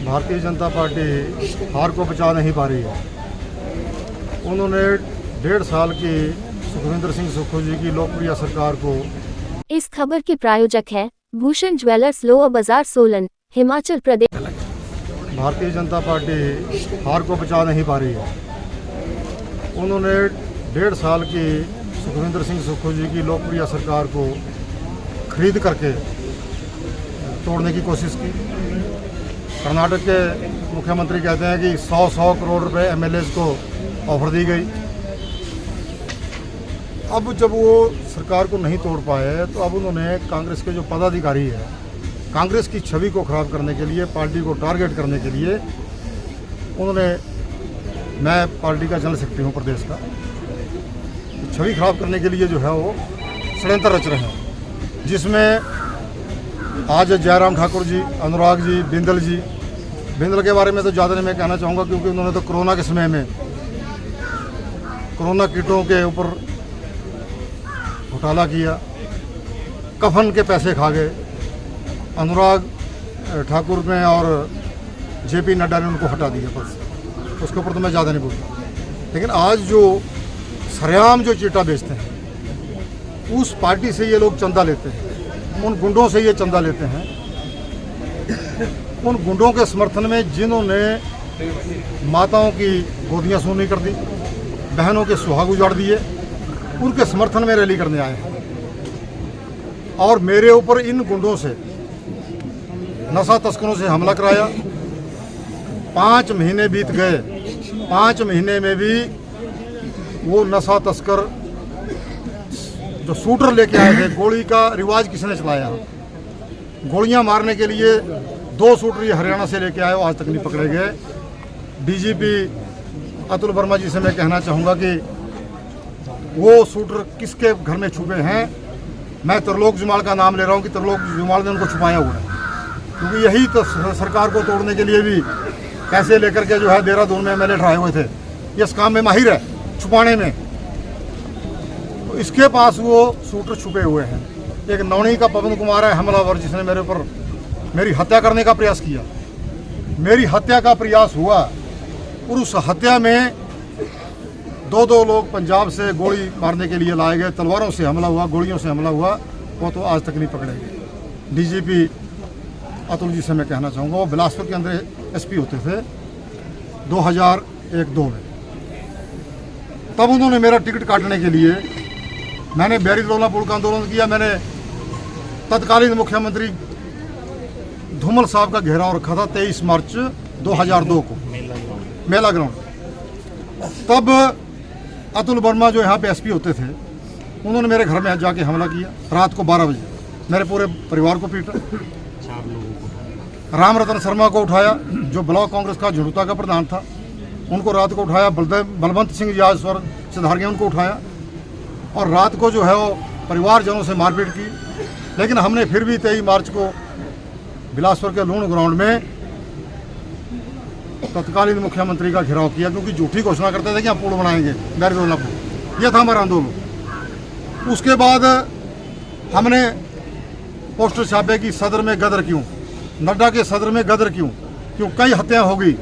Bharatiya Janata party हार को बचा नहीं पा रही है। उन्होंने 1.5 साल की सुखविंदर सिंह सुक्खू जी की लोकप्रिय सरकार को। इस खबर के प्रायोजक है भूषण ज्वेलर्स, लोअर बाजार, सोलन, हिमाचल प्रदेश। भारतीय जनता पार्टी हार को बचा नहीं पा रही है। उन्होंने 1.5 साल की सुखविंदर सिंह सुक्खू जी की लोकप्रिय सरकार को खरीद करके तोड़ने की कोशिश की। कर्नाटक के मुख्यमंत्री कहते हैं कि 100 करोड़ रुपए एमएलएज को ऑफर दी गई। अब जब वो सरकार को नहीं तोड़ पाए तो अब उन्होंने कांग्रेस के जो पदाधिकारी है, कांग्रेस की छवि को खराब करने के लिए, पार्टी को टारगेट करने के लिए उन्होंने, मैं पार्टी का जनरल सेक्रेटरी हूँ प्रदेश का, छवि खराब करने के लिए जो है वो षड्यंत्र रच रहे हैं, जिसमें आज जयराम ठाकुर जी, अनुराग जी, बिंदल के बारे में तो ज़्यादा नहीं मैं कहना चाहूँगा, क्योंकि उन्होंने तो कोरोना के समय में कोरोना किटों के ऊपर घोटाला किया, कफन के पैसे खा गए। अनुराग ठाकुर ने और जेपी नड्डा ने उनको हटा दिया पद से, उसके ऊपर तो मैं ज़्यादा नहीं बोलता। लेकिन आज जो सरेआम जो चीटा बेचते हैं, उस पार्टी से ये लोग चंदा लेते हैं, उन गुंडों से ये चंदा लेते हैं। उन गुंडों के समर्थन में जिन्होंने माताओं की गोदियां सूनी कर दी, बहनों के सुहाग उजाड़ दिए, उनके समर्थन में रैली करने आए हैं। और मेरे ऊपर इन गुंडों से, नशा तस्करों से हमला कराया। 5 महीने बीत गए, 5 महीने में भी वो नशा तस्कर जो शूटर लेके आए थे, गोली का रिवाज किसने चलाया? गोलियां मारने के लिए 2 शूटर ये हरियाणा से लेके आए, वो आज तक नहीं पकड़े गए। डीजीपी अतुल वर्मा जी से मैं कहना चाहूँगा कि वो शूटर किसके घर में छुपे हैं। मैं त्रिलोक जुमाल का नाम ले रहा हूँ कि त्रिलोक जुमाल ने उनको छुपाया हुआ है, क्योंकि यही तो सरकार को तोड़ने के लिए भी पैसे लेकर के जो है देहरादून में एमएलए ठहराए हुए थे। ये इस काम में माहिर है, छुपाने में। तो इसके पास वो शूटर छुपे हुए हैं। एक नौणी का पवन कुमार है हमलावर, जिसने मेरे ऊपर मेरी हत्या करने का प्रयास किया। मेरी हत्या का प्रयास हुआ और उस हत्या में 2 लोग पंजाब से गोली मारने के लिए लाए गए। तलवारों से हमला हुआ, गोलियों से हमला हुआ, वो तो आज तक नहीं पकड़े गए। डीजीपी अतुल जी से मैं कहना चाहूँगा, वो बिलासपुर के अंदर एसपी होते थे 2001-2 में। तब उन्होंने मेरा टिकट काटने के लिए, मैंने बैरी-दरौला पुल का आंदोलन किया। मैंने तत्कालीन मुख्यमंत्री धूमल साहब का घेराव रखा था 23 मार्च 2002 को मेला ग्राउंड। तब अतुल वर्मा जो यहाँ पे एसपी होते थे, उन्होंने मेरे घर में जाके हमला किया रात को 12 बजे। मेरे पूरे परिवार को पीटा। 4 लोगों को। राम रतन शर्मा को उठाया, जो ब्लॉक कांग्रेस का झुड़ुता का प्रधान था, उनको रात को उठाया। बलवंत सिंह जी आज स्वर सिधार गए, उनको उठाया और रात को जो है वो परिवारजनों से मारपीट की। लेकिन हमने फिर भी 23 मार्च को बिलासपुर के लूण ग्राउंड में तत्कालीन मुख्यमंत्री का घेराव किया, क्योंकि झूठी घोषणा करते थे कि हम पुल बनाएंगे, बैरी-दरौला पुल। यह था हमारा आंदोलन। उसके बाद हमने पोस्टर छापे कि सदर में गदर क्यों, नड्डा के सदर में गदर क्यों, क्यों कई हत्याएं हो गई।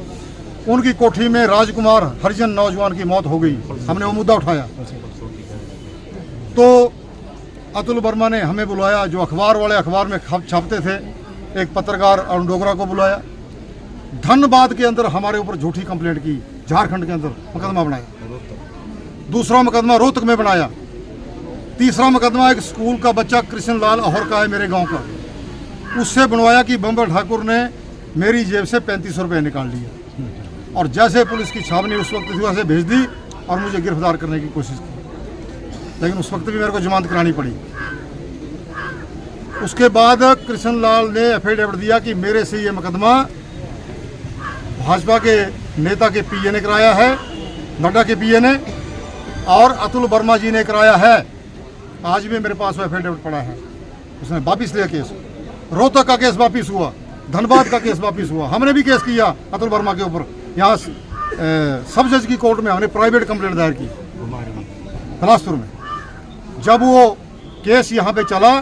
उनकी कोठी में राजकुमार हरिजन नौजवान की मौत हो गई। हमने वो मुद्दा उठाया। तो अतुल वर्मा ने हमें बुलाया, जो अखबार वाले अखबार में छापते थे, एक पत्रकार अरुण डोगरा को बुलाया। धनबाद के अंदर हमारे ऊपर झूठी कंप्लेंट की, झारखंड के अंदर मुकदमा बनाया। दूसरा मुकदमा रोहतक में बनाया। तीसरा मुकदमा एक स्कूल का बच्चा कृष्ण लाल अहोर का है, मेरे गांव का, उससे बनवाया कि बम्बर ठाकुर ने मेरी जेब से 3500 रुपये निकाल लिए। और जैसे पुलिस की छावनी उस वक्त थी, वैसे भेज दी और मुझे गिरफ्तार करने की कोशिश की। लेकिन उस वक्त भी मेरे को जमानत करानी पड़ी। उसके बाद कृष्ण लाल ने एफिडेविट दिया कि मेरे से ये मुकदमा भाजपा के नेता के पीए ने कराया है, नड्डा के पीए ने, और अतुल वर्मा जी ने कराया है। आज भी मेरे पास वो एफिडेविट पड़ा है। उसने वापिस लिया केस। रोहतक का केस वापिस हुआ, धनबाद का केस वापिस हुआ। हमने भी केस किया अतुल वर्मा के ऊपर। यहाँ सब जज की कोर्ट में हमने प्राइवेट कंप्लेंट दायर की बिलासपुर में। जब वो केस यहाँ पे चला,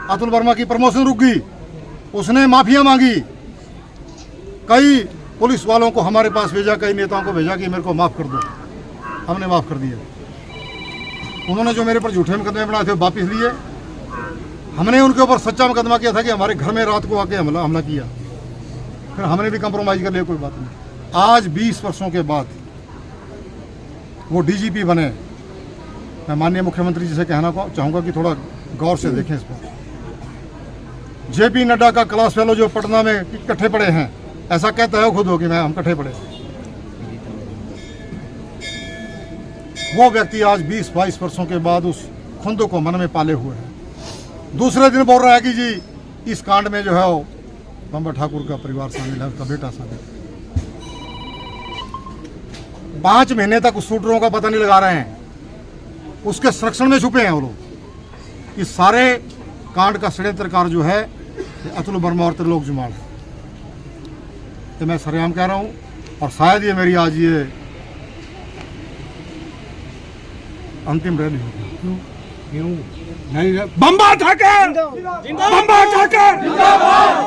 अतुल वर्मा की प्रमोशन रुक गई। उसने माफिया मांगी, कई पुलिस वालों को हमारे पास भेजा, कई नेताओं को भेजा कि मेरे को माफ़ कर दो। हमने माफ़ कर दिया। उन्होंने जो मेरे पर झूठे मुकदमे बनाए थे वापस लिए। हमने उनके ऊपर सच्चा मुकदमा किया था कि हमारे घर में रात को आके हमला किया। फिर हमने भी कंप्रोमाइज़ कर लिया, कोई बात नहीं। आज 20 वर्षों के बाद वो डीजीपी बने। मैं माननीय मुख्यमंत्री जी से कहना चाहूँगा कि थोड़ा गौर से देखें इस पर। जेपी नड्डा का क्लास फेलो जो पटना में इकट्ठे पड़े हैं, ऐसा कहता है खुद हो कि मैं हम इकट्ठे पड़े, वो व्यक्ति आज 20-22 वर्षों के बाद उस खुंदो को मन में पाले हुए है। दूसरे दिन बोल रहा है कि जी इस कांड में जो है वो बम्बर ठाकुर का परिवार शामिल है, उसका बेटा शामिल है। 5 महीने तक उस शूटरों का पता नहीं लगा रहे हैं, उसके संरक्षण में छुपे हैं वो लोग। इस सारे कांड का षड्यंत्रकार जो है अतुल वर्मा और त्रिलोक जुमाल है। तो मैं सरेआम कह रहा हूँ, और शायद ये मेरी आज ये अंतिम रैली होगी। क्यों? नहीं, बम्बर ठाकर, बम्बर ठाकर,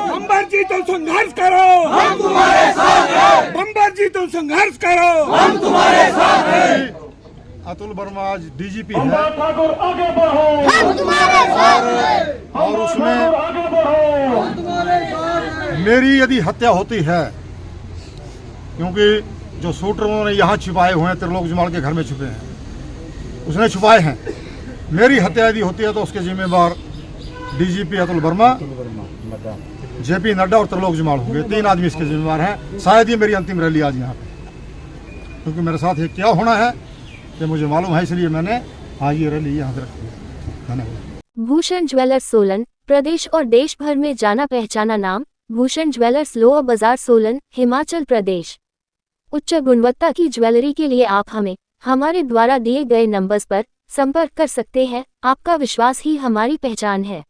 बम्बर जी तो संघर्ष करो, हम तुम्हारे साथ हैं। बम्बर जी तो संघर्ष करो, हम तुम्हारे साथ हैं। अतुल वर्मा आज डीजीपी है आगे बढ़ो, हम तुम्हारे साथ हैं। और उसमें मेरी यदि हत्या होती है, क्योंकि जो शूटर उन्होंने यहाँ छिपाए हुए हैं, त्रिलोक जुमाल के घर में छुपे हैं, उसने छुपाए हैं। मेरी हत्या यदि होती है तो उसके जिम्मेवार डीजीपी अतुल वर्मा, जेपी नड्डा और त्रिलोक जुमाल होंगे। 3 आदमी इसके जिम्मेवार हैं। शायद ये मेरी अंतिम रैली आज यहाँ पे, क्योंकि मेरे साथ ये क्या होना है ये मुझे मालूम है, इसलिए मैंने आज ये रैली यहाँ पे रखी है। धन्यवाद। भूषण ज्वेलर्स सोलन, प्रदेश और देश भर में जाना पहचाना नाम। भूषण ज्वेलर्स लोअर बाजार सोलन, हिमाचल प्रदेश। उच्च गुणवत्ता की ज्वेलरी के लिए आप हमारे द्वारा दिए गए नंबर्स पर संपर्क कर सकते हैं। आपका विश्वास ही हमारी पहचान है।